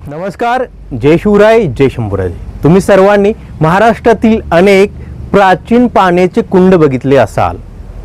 नमस्कार, जय शिवराय, जय शंभूराजे. तुम्ही सर्वांनी महाराष्ट्रातील अनेक प्राचीन पाण्याचे कुंड बघितले असाल,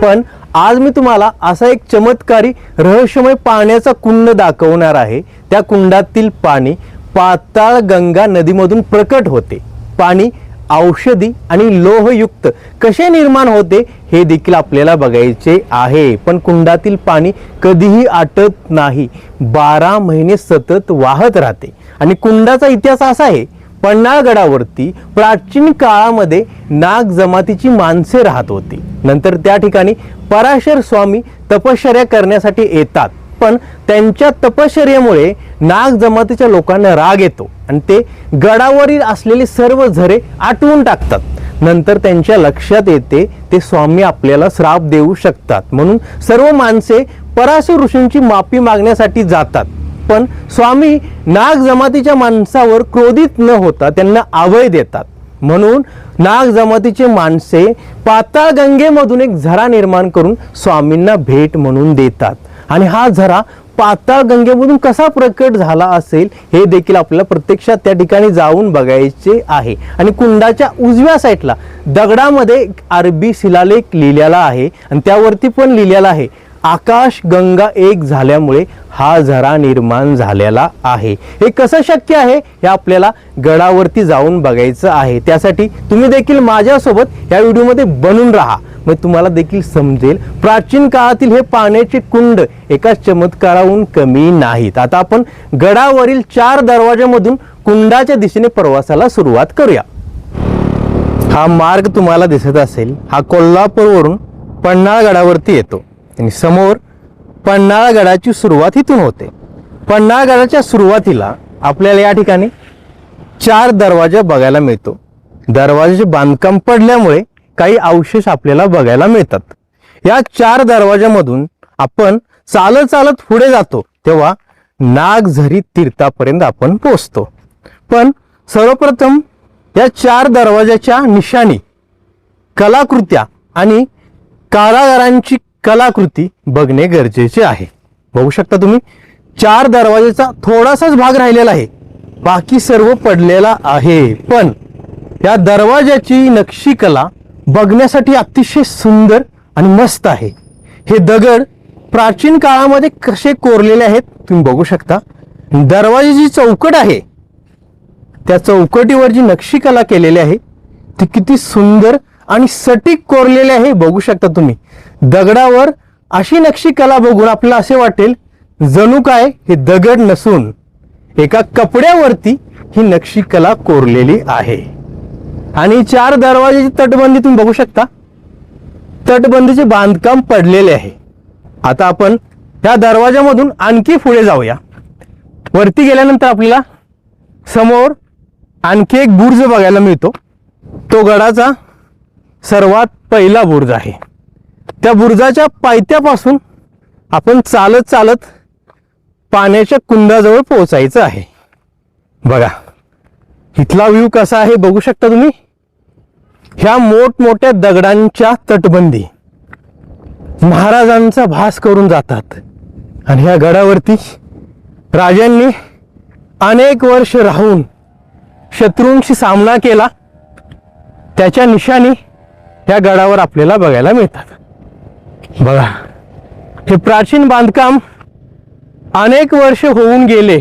पण आज मी तुम्हाला असा एक चमत्कारी रहस्यमय पाण्याचा कुंड दाखवणार आहे. त्या कुंडातील पाणी पाताळ गंगा नदीमधून प्रकट होते. पाणी औषधी आणि लोहयुक्त कसे निर्माण होते हे देखील आपल्याला बघायचे आहे. पण कुंडातील पाणी कधीही आटत नाही, 12 महिने सतत वाहत राहते. आणि कुंडाचा इतिहास असा आहे, पन्हाळगडावरती प्राचीन काळामध्ये नाग जमातीची माणसे राहत होती. नंतर त्या ठिकाणी पराशर स्वामी तपश्चर्या करण्यासाठी येतात, पण त्यांच्या तपश्चर्येमुळे नाग जमातीच्या लोकांना राग येतो आणि ते गडावरील असलेले सर्व झरे आटवून टाकतात. नंतर त्यांच्या लक्षात येते ते स्वामी आपल्याला श्राप देऊ शकतात, म्हणून सर्व माणसे पराशर ऋषींची माफी मागण्यासाठी जातात. पण स्वामी नाग जमातीच्या माणसावर क्रोधित न होता त्यांना अभय देतात. म्हणून नाग जमातीचे माणसे पाताळ गंगेमधून एक झरा निर्माण करून स्वामींना भेट म्हणून देतात. आणि हा झरा पाताळ गंगेमधून कसा प्रकट झाला असेल हे देखील आपल्याला प्रत्यक्षात त्या ठिकाणी जाऊन बघायचे आहे. आणि कुंडाच्या उजव्या साईडला दगडामध्ये अरबी शिलालेख लिहिलेला आहे आणि त्यावरती पण लिहिलेला आहे, आकाश गंगा एक झाल्यामुळे हा झरा निर्माण झालेला आहे. हे कसं शक्य आहे हे आपल्याला गडावरती जाऊन बघायचं आहे. त्यासाठी तुम्ही देखील माझ्यासोबत या व्हिडिओमध्ये बनून राहा, मग तुम्हाला देखील समजेल प्राचीन काळातील हे पाण्याचे कुंड एका चमत्काराहून कमी नाहीत. आता आपण गडावरील 4 दरवाजामधून कुंडाच्या दिशेने प्रवासाला सुरुवात करूया. हा मार्ग तुम्हाला दिसत असेल, हा कोल्हापूरवरून पन्हाळगडावरती येतो आणि समोर पन्हाळगडाची सुरुवात इथून होते. पन्हाळगडाच्या सुरुवातीला आपल्याला या ठिकाणी 4 दरवाजा बघायला मिळतो. दरवाजाचे बांधकाम पडल्यामुळे काही अवशेष आपल्याला बघायला मिळतात. या 4 दरवाजामधून आपण चालत चालत पुढे जातो तेव्हा नागझरी तीर्थापर्यंत आपण पोहोचतो. पण सर्वप्रथम या 4 दरवाजाच्या निशाणी, कलाकृत्या आणि कारागिरांची कलाकृती बघणे गरजेचे आहे. बघू शकता तुम्ही 4 दरवाजाचा थोडासाच भाग राहिलेला आहे, बाकी सर्व पडलेला आहे. पण या दरवाजाची नक्षीकला बघण्यासाठी अतिशय सुंदर आणि मस्त आहे. हे दगड प्राचीन काळामध्ये कसे कोरलेले आहेत तुम्ही बघू शकता. दरवाजाची चौकट आहे, त्या चौकटीवर जी नक्षीकला केलेली आहे ती किती सुंदर आणि सटीक कोरलेले आहे बघू शकता तुम्ही. दगडावर अशी नक्षीकला बघून आपल्याला असे वाटेल जणू काय हे दगड नसून एका कपड्यावरती ही नक्षीकला कोरलेली आहे. आणि 4 दरवाजाची तटबंदी तुम्ही बघू शकता, तटबंदीचे बांधकाम पडलेले आहे. आता आपण या दरवाजामधून आणखी पुढे जाऊया. वरती गेल्यानंतर आपल्याला समोर आणखी एक बुर्ज बघायला मिळतो. तो गडाचा सर्वात पहिला बुर्ज आहे. त्या बुर्जाच्या पायथ्यापासून आपण चालत चालत पाण्याच्या कुंडाजवळ पोहोचायचं आहे. बघा इथला व्ह्यू कसा आहे बघू शकता तुम्ही. ह्या मोठमोठ्या दगडांच्या तटबंदी महाराजांचा भास करून जातात. आणि ह्या गडावरती राजांनी अनेक वर्ष राहून शत्रूंशी सामना केला, त्याच्या निशाणी या गडावर आपल्याला बघायला मिळतात. बघा हे प्राचीन बांधकाम अनेक वर्ष होऊन गेले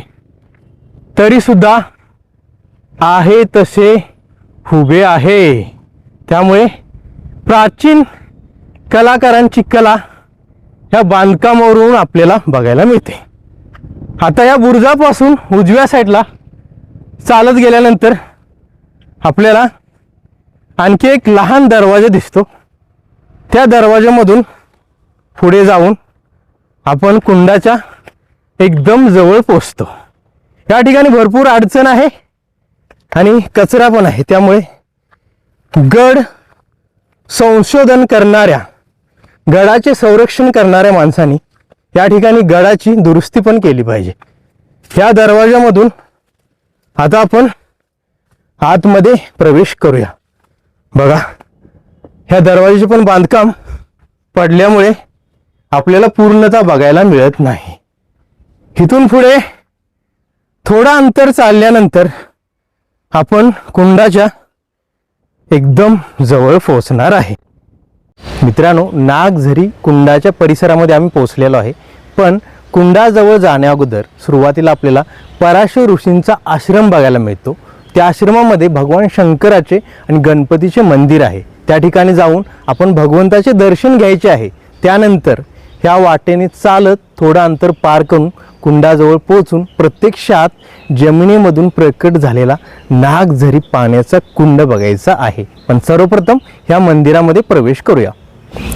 तरी सुद्धा आहे तसे उभे आहे. त्यामुळे प्राचीन कलाकारांची कला या बांधकामावरून आपल्याला बघायला मिळते. आता या बुर्जापासून उजव्या साईडला चालत गेल्यानंतर आपल्याला आणखी एक लहान दरवाजा दिसतो. त्या दरवाजामधून पुढे जाऊन आपण कुंडाच्या एकदम जवळ पोहोचतो. या ठिकाणी भरपूर अडचण आहे आणि कचरा पण आहे, त्यामुळे गड संशोधन करणाऱ्या, गडाचे संरक्षण करणाऱ्या माणसांनी या ठिकाणी गडाची दुरुस्ती पण केली पाहिजे. ह्या दरवाजामधून आता आपण आतमध्ये प्रवेश करूया. बघा ह्या दरवाजाचे पण बांधकाम पडल्यामुळे आपल्याला पूर्णतः बघायला मिळत नाही. इथून पुढे थोडं अंतर चालल्यानंतर आपण कुंडाच्या एकदम जवळ पोहोचणार आहे. मित्रांनो, नागझरी कुंडाच्या परिसरामध्ये आम्ही पोहोचलेलो आहे. पण कुंडाजवळ जाण्या अगोदर सुरुवातीला आपल्याला पराशर ऋषींचा आश्रम बघायला मिळतो. त्या आश्रमामध्ये भगवान शंकराचे आणि गणपतीचे मंदिर आहे. त्या ठिकाणी जाऊन आपण भगवंताचे दर्शन घ्यायचे आहे. त्यानंतर ह्या वाटेने चालत थोडं अंतर पार करून कुंडाजवळ पोहोचून प्रत्यक्षात जमिनीमधून प्रकट झालेला नागझरी पाण्याचा कुंड बघायचा आहे. पण सर्वप्रथम ह्या मंदिरामध्ये प्रवेश करूया.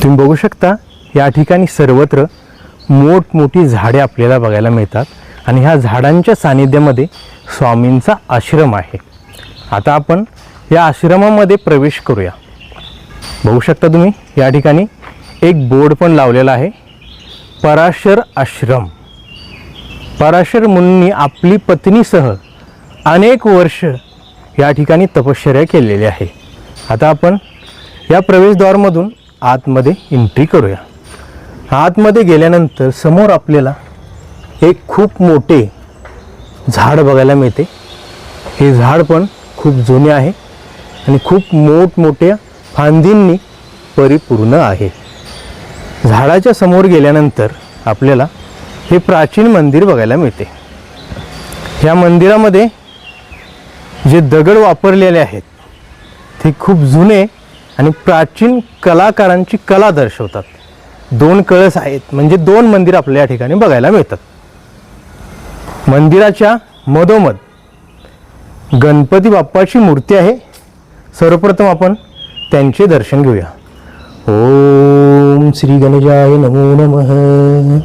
तुम्ही बघू शकता या ठिकाणी सर्वत्र मोठमोठी झाडे आपल्याला बघायला मिळतात आणि ह्या झाडांच्या सानिध्यामध्ये स्वामींचा आश्रम आहे. आता आपण या आश्रमामध्ये प्रवेश करूया. बघू शकता तुम्ही या ठिकाणी एक बोर्ड पण लावलेला आहे, पराशर आश्रम. पराशर मुनींनी आपली पत्नीसह अनेक वर्ष या ठिकाणी तपश्चर्या केलेली आहे. आता आपण या प्रवेशद्वारमधून आतमध्ये एंट्री करूया. आतमध्ये गेल्यानंतर समोर आपल्याला एक खूप मोठे झाड बघायला मिळते. हे झाड पण खूप जुने आहे आणि खूप मोठमोठ्या फांदींनी परिपूर्ण आहे. झाडाच्या समोर गेल्यानंतर आपल्याला हे प्राचीन मंदिर बघायला मिळते. ह्या मंदिरामध्ये जे दगड वापरलेले आहेत ते खूप जुने आणि प्राचीन कलाकारांची कला दर्शवतात. 2 कळस आहेत, म्हणजे 2 मंदिर आपल्या या ठिकाणी बघायला मिळतात. मंदिराच्या मधोमध गणपती बाप्पाची मूर्ती आहे. सर्वप्रथम आपण त्यांचे दर्शन घेऊया. ओम श्री गणेशाय नमो नमः.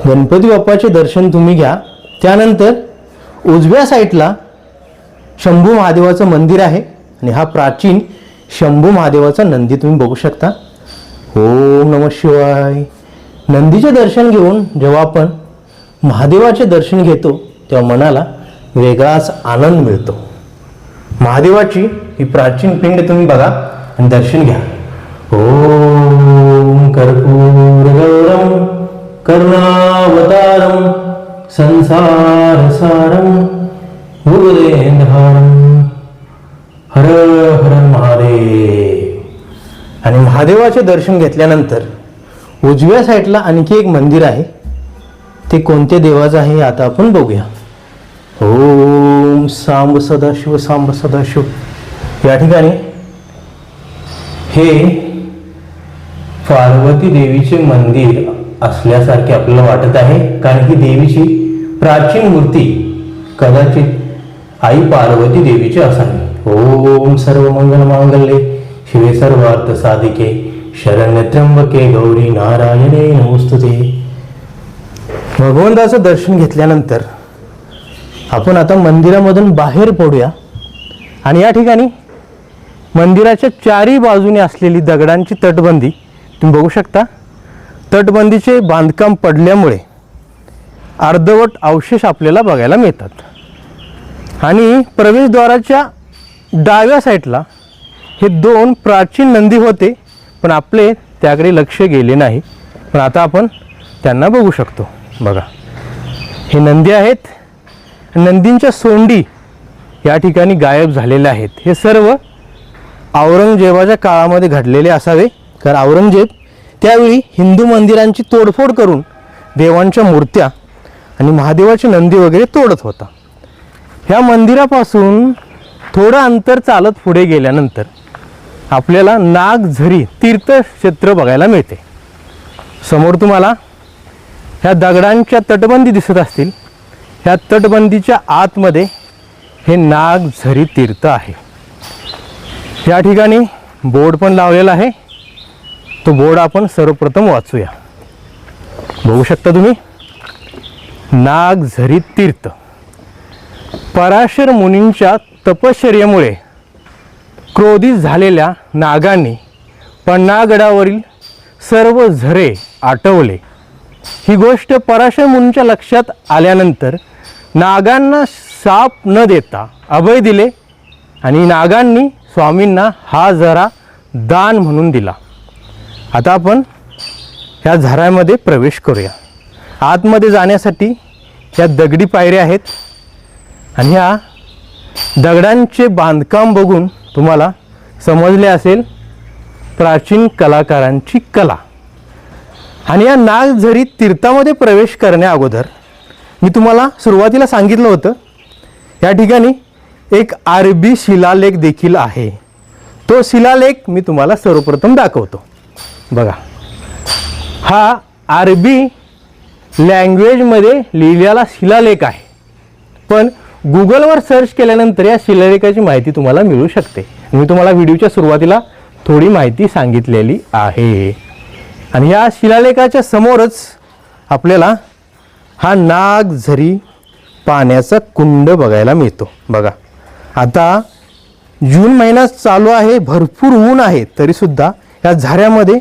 गणपती बाप्पाचे दर्शन तुम्ही घ्या. त्यानंतर उजव्या साईडला शंभू महादेवाचं मंदिर आहे आणि हा प्राचीन शंभू महादेवाचा नंदी तुम्ही बघू शकता. ओम नमः शिवाय. नंदीचे दर्शन घेऊन जेव्हा आपण महादेवाचे दर्शन घेतो तेव्हा मनाला वेगळाच आनंद मिळतो. महादेवाची ही प्राचीन पिंड तुम्ही बघा आणि दर्शन घ्या. ओम कर्पूर गौरम करुणावतारम संसार सारम भुवनेंद्रहारम हर हर महादेव. आणि महादेवाचे दर्शन घेतल्यानंतर उजव्या साईडला आणखी एक मंदिर आहे. ते कोणत्या देवाचं आहे आता आपण बघूया. ओम सांब सदाशिव सांब सदाशिव. या ठिकाणी हे पार्वती देवीचे मंदिर असल्यासारखे आपल्याला वाटत आहे, कारण ही देवीची प्राचीन मूर्ती कदाचित आई पार्वती देवीची असावी. ओम सर्व मंगल मांगल्ये शिवे सर्वार्थ साधिके शरण्य त्र्यंबके गौरी नारायणे नमोस्तुते. भगवंताचं दर्शन घेतल्यानंतर आपण आता मंदिरामधून बाहेर पडूया. आणि या ठिकाणी मंदिराच्या चारी बाजूने असलेली दगडांची तटबंदी तुम्ही बघू शकता. तटबंदीचे बांधकाम पडल्यामुळे अर्धवट अवशेष आपल्याला बघायला मिळतात. आणि प्रवेशद्वाराच्या डाव्या साईडला हे 2 प्राचीन नंदी होते, पण आपले त्याकडे लक्ष गेले नाही. पण आता आपण त्यांना बघू शकतो. बघा, हे नंदी आहेत. नंदींच्या सोंडी या ठिकाणी गायब झालेल्या आहेत. हे सर्व औरंगजेबाच्या काळामध्ये घडलेले असावे, कारण औरंगजेब त्यावेळी हिंदू मंदिरांची तोडफोड करून देवांच्या मूर्त्या आणि महादेवाचे नंदी वगैरे तोडत होता. ह्या मंदिरापासून थोडं अंतर चालत पुढे गेल्यानंतर आपल्याला नागझरी तीर्थक्षेत्र बघायला मिळते. समोर तुम्हाला ह्या दगडांच्या तटबंदी दिसत असतील. ह्या तटबंदीच्या आतमध्ये हे नागझरी तीर्थ आहे. या ठिकाणी बोर्ड पण लावलेला आहे. तो बोर्ड आपण सर्वप्रथम वाचूया. बघू शकता तुम्ही, नागझरी तीर्थ. पराशर मुनींच्या तपश्चर्येमुळे क्रोधित झालेल्या नागांनी पन्हाळगडावरील सर्व झरे आटवले. ही गोष्ट पराशर मुनींच्या लक्षात आल्यानंतर नागांना शाप न देता अभय दिले आणि नागांनी स्वामींना हा झरा दान म्हणून दिला. आता आपण ह्या झऱ्यामध्ये प्रवेश करूया. आतमध्ये जाण्यासाठी ह्या दगडी पायऱ्या आहेत. आणि ह्या दगडांचे बांधकाम बघून तुम्हाला समजले असेल प्राचीन कलाकारांची कला. आणि या नागझरी तीर्थामध्ये प्रवेश करण्या अगोदर मी तुम्हाला सुरुवातीला सांगितलं होतं या ठिकाणी एक अरबी शिलालेख देखील आहे. तो शिलालेख मी तुम्हाला सर्वप्रथम दाखवतो. बघा, हा अरबी लँग्वेजमध्ये लिहिलेला शिलालेख आहे, पण गुगलवर सर्च केल्यानंतर या शिलालेखाची माहिती तुम्हाला मिळू शकते. मी तुम्हाला व्हिडिओच्या सुरुवातीला थोडी माहिती सांगितलेली आहे. आणि या शिलालेखाच्या समोरच आपल्याला हा नागझरी पाण्याचा कुंड बघायला मिळतो. बघा, आता जून महिना चालू आहे, भरपूर ऊन आहे, तरीसुद्धा या झऱ्यामध्ये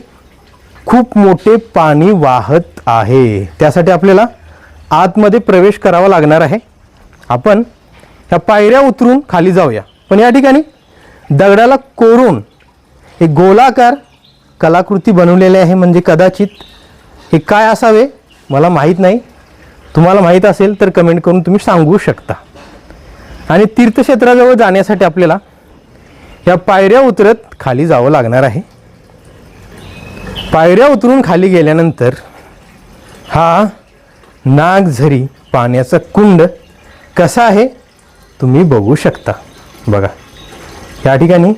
खूप मोठे पाणी वाहत आहे. त्यासाठी आपल्याला आतमध्ये प्रवेश करावा लागणार आहे. आपण ह्या पायऱ्या उतरून खाली जाऊया. पण या ठिकाणी दगडाला कोरून एक गोलाकार कलाकृती बनवलेली आहे. म्हणजे कदाचित हे काय असावे मला माहीत नाही. तुम्हाला माहीत असेल तर कमेंट करून तुम्ही सांगू शकता. आणि तीर्थक्षेत्राजवळ जाण्यासाठी आपल्याला या पायऱ्या उतरत खाली जावं लागणार आहे. पायऱ्या उतरून खाली गेल्यानंतर हा नागझरी पाण्याचा कुंड कसा आहे तुम्ही बघू शकता. बघा, या ठिकाणी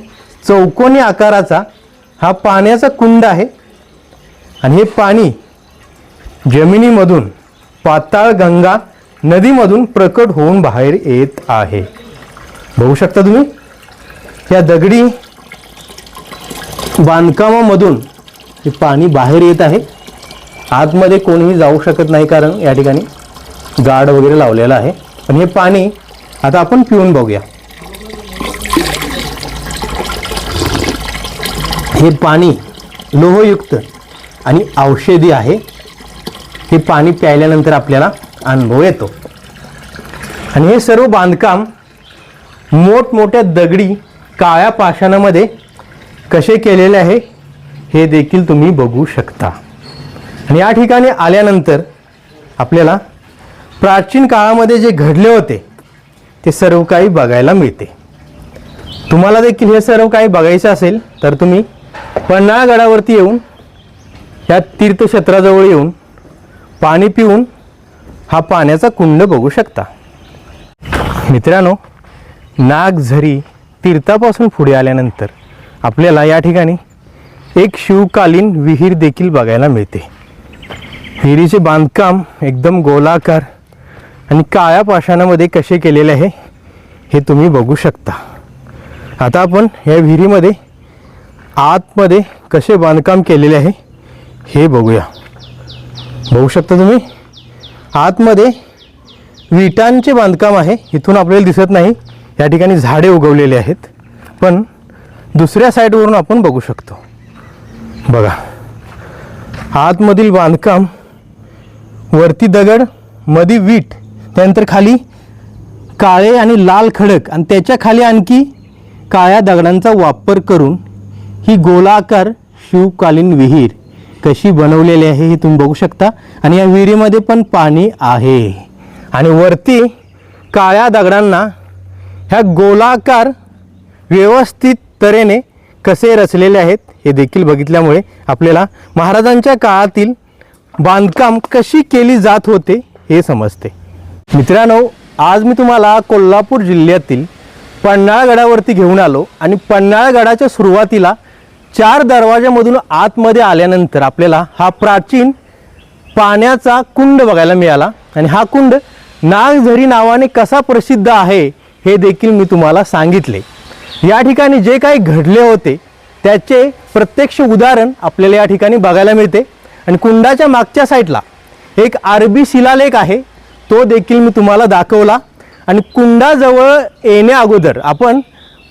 चौकोनी आकाराचा हा पाण्याचा कुंड आहे. आणि हे पाणी जमिनीमधून पाताळ गंगा नदीमधून प्रकट होऊन बाहेर येत आहे. बघू शकता तुम्ही, या दगडी बांधकामामधून हे पाणी बाहेर येत आहे. आतमध्ये कोणीही जाऊ शकत नाही, कारण या ठिकाणी गार्ड वगैरे लावलेला आहे. पण हे पाणी आता आपण पिऊन बघूया. हे पाणी लोहयुक्त आणि औषधी आहे. हे पाणी प्यायल्यानंतर आपल्याला अनुभव येतो. आणि हे सर्व बांधकाम मोठमोठ्या दगडी काळ्या पाषाणामध्ये कसे केलेले आहे हे देखील तुम्ही बघू शकता. आणि या ठिकाणी आल्यानंतर आपल्याला प्राचीन काळामध्ये जे घडले होते ते सर्व काही बघायला मिळते. तुम्हाला देखील हे सर्व काही बघायचं असेल तर तुम्ही पन्हाळगडावरती येऊन या तीर्थक्षेत्राजवळ येऊन पाणी पिऊन हा पाण्याचा कुंड बघू शकता. मित्रांनो, नागझरी तीर्थापासून पुढे आल्यानंतर आपल्याला या ठिकाणी एक शिवकालीन विहीर देखील बघायला मिळते. विहिरीचे बांधकाम एकदम गोलाकार आणि काळ्या पाषाणामध्ये कसे केलेले आहे हे तुम्ही बघू शकता. आता आपण या विहिरीमध्ये आतमध्ये कसे बांधकाम केलेले आहे हे बघूया. बघू शकता तुम्ही, आतमध्ये विटांचे बांधकाम आहे. इथून आपल्याला दिसत नाही, या ठिकाणी झाडे उगवलेले आहेत, पण दुसऱ्या साईडवरून आपण बघू शकतो. बघा, आतमधील बांधकाम, वरती दगड, मध्ये वीट, त्यानंतर खाली काळे आणि लाल खडक आणि त्याच्या खाली आणखी काळ्या दगडांचा वापर करून ही गोलाकार शिवकालीन विहीर कशी बनवलेली आहे हे तुम्ही बघू शकता. आणि या विहिरीमध्ये पण पाणी आहे. आणि वरती काळ्या दगडांना ह्या गोलाकार व्यवस्थित तऱ्हेने कसे रचलेले आहेत हे देखील बघितल्यामुळे आपल्याला महाराजांच्या काळातील बांधकाम कशी केली जात होते हे समजते. मित्रांनो, आज मी तुम्हाला कोल्हापूर जिल्ह्यातील पन्हाळगडावरती घेऊन आलो. आणि पन्हाळगडाच्या सुरुवातीला 4 दरवाजामधून आतमध्ये आल्यानंतर आपल्याला हा प्राचीन पाण्याचा कुंड बघायला मिळाला. आणि हा कुंड नागझरी नावाने कसा प्रसिद्ध आहे हे देखील मी तुम्हाला सांगितले. या ठिकाणी जे काही घडले होते त्याचे प्रत्यक्ष उदाहरण आपल्याला या ठिकाणी बघायला मिळते. आणि कुंडाच्या मागच्या साईडला एक अरबी शिलालेख आहे, तो देखील मी तुम्हाला दाखवला. आणि कुंडाजवळ येण्या अगोदर आपण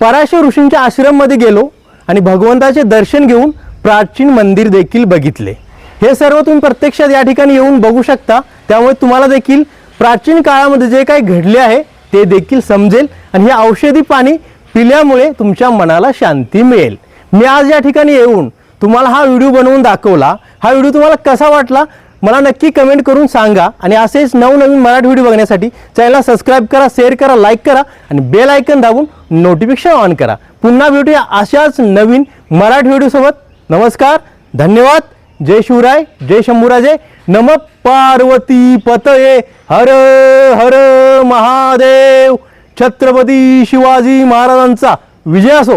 पराशर ऋषींच्या आश्रममध्ये गेलो आणि भगवंताचे दर्शन घेऊन प्राचीन मंदिर देखील बघितले. हे सर्व तुम्ही प्रत्यक्षात या ठिकाणी येऊन बघू शकता. त्यामुळे तुम्हाला देखील प्राचीन काळामध्ये जे काही घडले आहे ते देखील समजेल. आणि हे औषधी पाणी पिल्यामुळे तुमच्या मनाला शांती मिळेल. मी आज या ठिकाणी येऊन तुम्हाला हा व्हिडिओ बनवून दाखवला. हा व्हिडिओ तुम्हाला कसा वाटला मला नक्की कमेंट करून सांगा आणि असेच नवनवीन मराठी व्हिडिओ बघण्यासाठी चॅनलला सबस्क्राईब करा, शेअर करा, लाईक करा आणि बेल आयकन दाबून नोटिफिकेशन ऑन करा. पुन्हा भेटूया अशाच नवीन मराठी व्हिडिओ सोबत. नमस्कार, धन्यवाद. जय शिवराय, जय शंभूराजे. नमः पार्वती पतये. हर हर महादेव. छत्रपती शिवाजी महाराजांचा विजय असो.